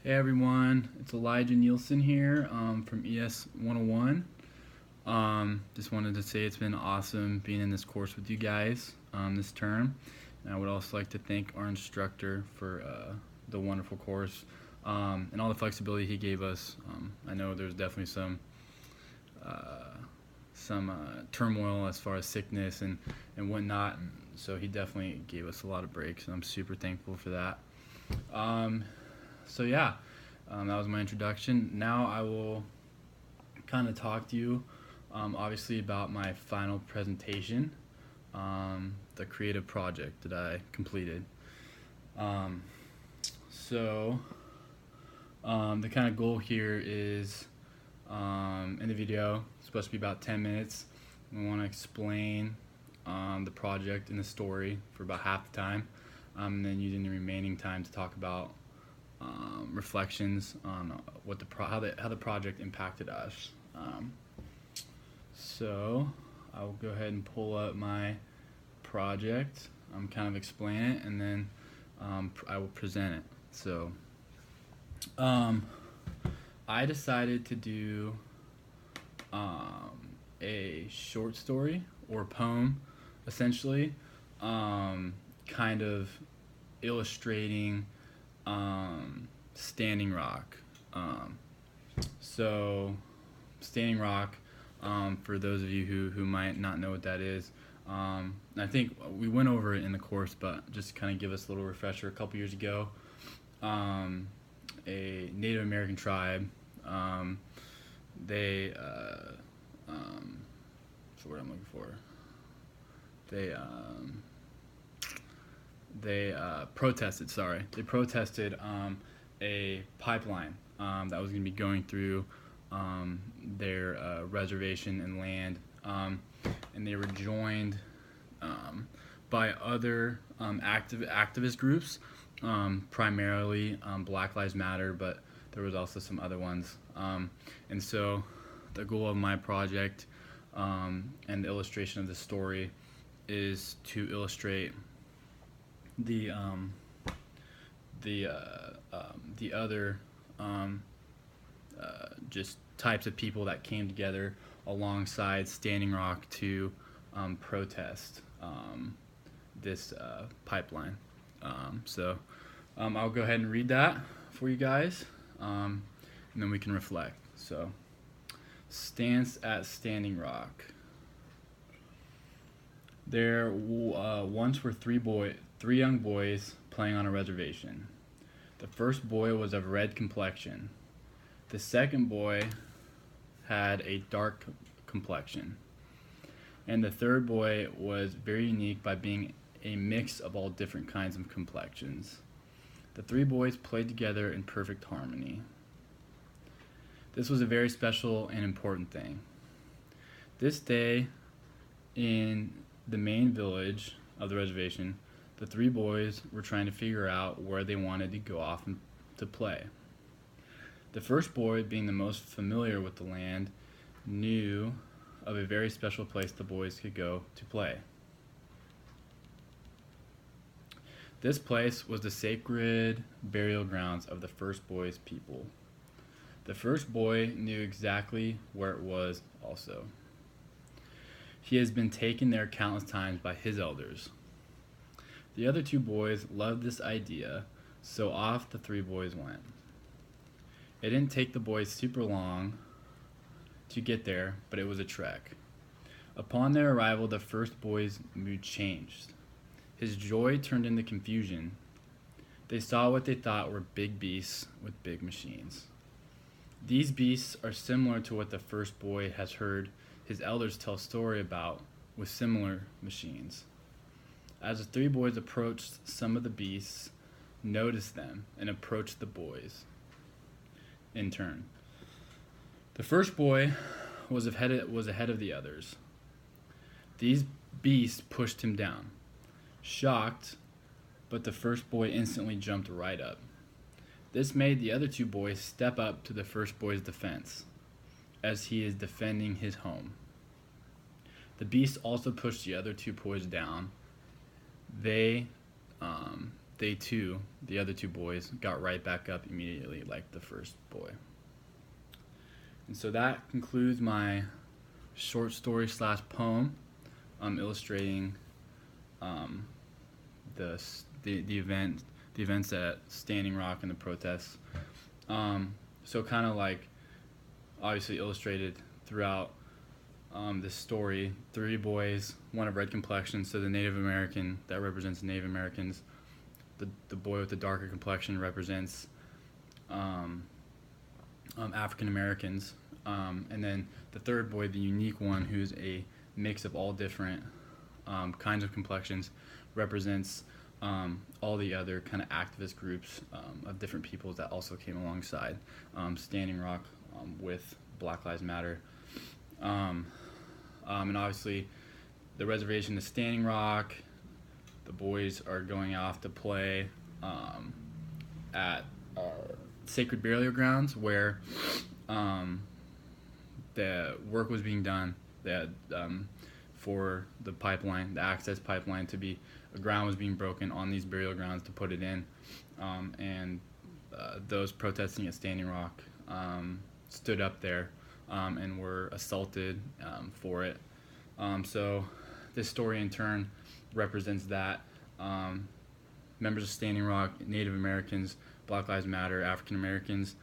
Hey everyone, it's Elijah Nielsen here from ES 101. Just wanted to say it's been awesome being in this course with you guys this term. And I would also like to thank our instructor for the wonderful course and all the flexibility he gave us. I know there's definitely uh, some turmoil as far as sickness and whatnot, and so he definitely gave us a lot of breaks, and I'm super thankful for that. Um, so yeah, that was my introduction. Now I will kind of talk to you, obviously, about my final presentation, the creative project that I completed. Um, so the kind of goal here is in the video, it's supposed to be about 10 minutes. We want to explain the project and the story for about half the time, and then using the remaining time to talk about reflections on how the project impacted us. So I will go ahead and pull up my project, kind of explain it, and then I will present it. So um, I decided to do a short story or poem, essentially, kind of illustrating Standing Rock. Um, so, Standing Rock, for those of you who might not know what that is, I think we went over it in the course, but just to kind of give us a little refresher, a couple years ago, um, a Native American tribe, they, what's the word I'm looking for? They, um, they protested. Sorry, they protested a pipeline that was going to be going through their reservation and land, and they were joined by other activist groups, primarily Black Lives Matter, but there was also some other ones. And so, the goal of my project and the illustration of the story is to illustrate the the other just types of people that came together alongside Standing Rock to protest this pipeline. I'll go ahead and read that for you guys, and then we can reflect. So, stance at Standing Rock. There once were three young boys playing on a reservation. The first boy was of red complexion. The second boy had a dark complexion. And the third boy was very unique by being a mix of all different kinds of complexions. The three boys played together in perfect harmony. This was a very special and important thing. This day, in the main village of the reservation, the three boys were trying to figure out where they wanted to go off to play. The first boy, being the most familiar with the land, knew of a very special place the boys could go to play. This place was the sacred burial grounds of the first boy's people. The first boy knew exactly where it was also. He has been taken there countless times by his elders. The other two boys loved this idea, so off the three boys went. It didn't take the boys super long to get there, but it was a trek. Upon their arrival, the first boy's mood changed. His joy turned into confusion. They saw what they thought were big beasts with big machines. These beasts are similar to what the first boy has heard his elders tell a story about with similar machines. As the three boys approached, some of the beasts noticed them and approached the boys in turn. The first boy was ahead of the others. These beasts pushed him down. Shocked, but the first boy instantly jumped right up. This made the other two boys step up to the first boy's defense, as he is defending his home. The beasts also pushed the other two boys down. They they too, the other two boys, got right back up immediately like the first boy. And so that concludes my short story slash poem, illustrating the events at Standing Rock and the protests. So kind of like obviously illustrated throughout this story, three boys, one of red complexion, so the Native American that represents Native Americans. The boy with the darker complexion represents African Americans, and then the third boy, the unique one, who's a mix of all different kinds of complexions, represents all the other kind of activist groups of different peoples that also came alongside Standing Rock with Black Lives Matter. And obviously the reservation is Standing Rock. The boys are going off to play at Sacred Burial Grounds, where the work was being done that for the pipeline, the access pipeline, to be, a ground was being broken on these burial grounds to put it in, and those protesting at Standing Rock stood up there and were assaulted for it. So this story in turn represents that members of Standing Rock, Native Americans, Black Lives Matter, African Americans,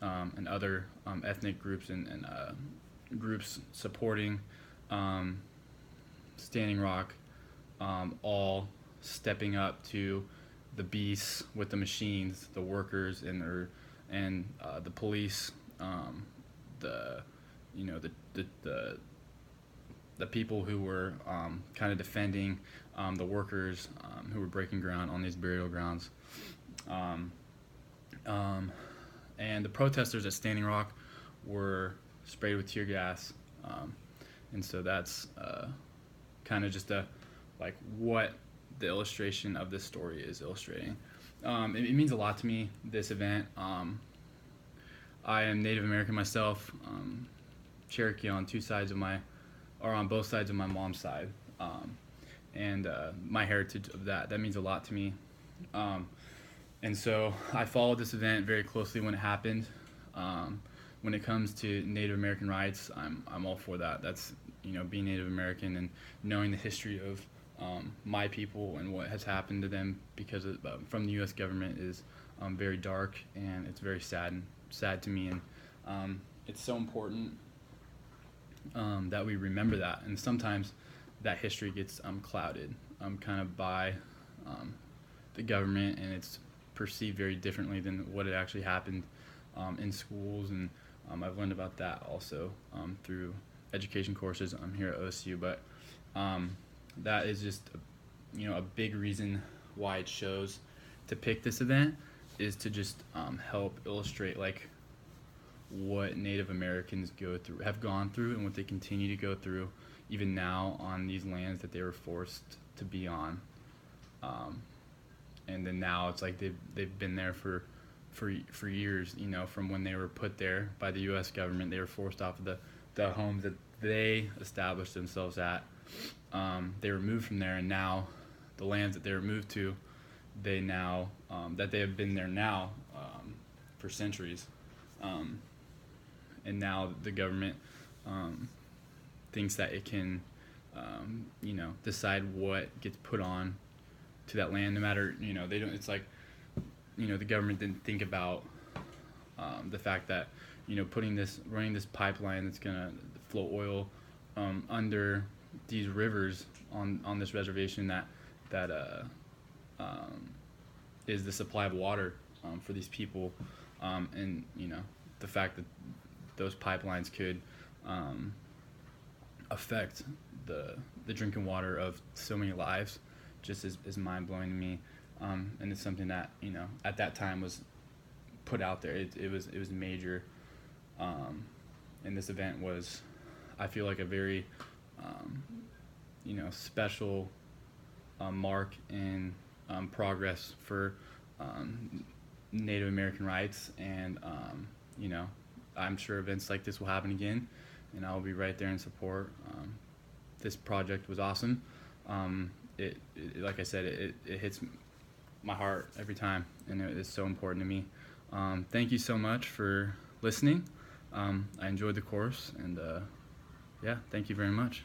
and other ethnic groups and groups supporting Standing Rock, all stepping up to the beasts with the machines, the workers and the police, the people who were kind of defending the workers who were breaking ground on these burial grounds. And the protesters at Standing Rock were sprayed with tear gas. And so that's kind of just what the illustration of this story is illustrating. It means a lot to me, this event. I am Native American myself, Cherokee on both sides of my mom's side, and my heritage of that means a lot to me. And so I followed this event very closely when it happened. When it comes to Native American rights, I'm all for that. That's, being Native American and knowing the history of my people and what has happened to them because from the U.S. government is very dark, and it's very sad to me, and it's so important that we remember that. And sometimes that history gets clouded kind of by the government, and it's perceived very differently than what it actually happened in schools. And I've learned about that also through education courses here at OSU. But that is just a big reason why it shows to pick this event, is to just help illustrate what Native Americans have gone through, and what they continue to go through even now on these lands that they were forced to be on. And then now it's like they've been there for years, from when they were put there by the U.S. government. They were forced off of the homes that they established themselves at. They were moved from there, and now the lands that they were moved to, they now that they have been there now for centuries, and now the government thinks that it can decide what gets put on to that land, no matter, they don't. It's like, the government didn't think about the fact that running this pipeline that's gonna flow oil under these rivers on this reservation that is the supply of water for these people, and the fact that those pipelines could affect the drinking water of so many lives just is mind-blowing to me. And it's something that at that time was put out there. It was major, and this event was, I feel like, a very special mark in progress for Native American rights. And I'm sure events like this will happen again, and I'll be right there in support. This project was awesome. It like I said, it hits my heart every time, and it is so important to me. Thank you so much for listening. I enjoyed the course, and yeah, thank you very much.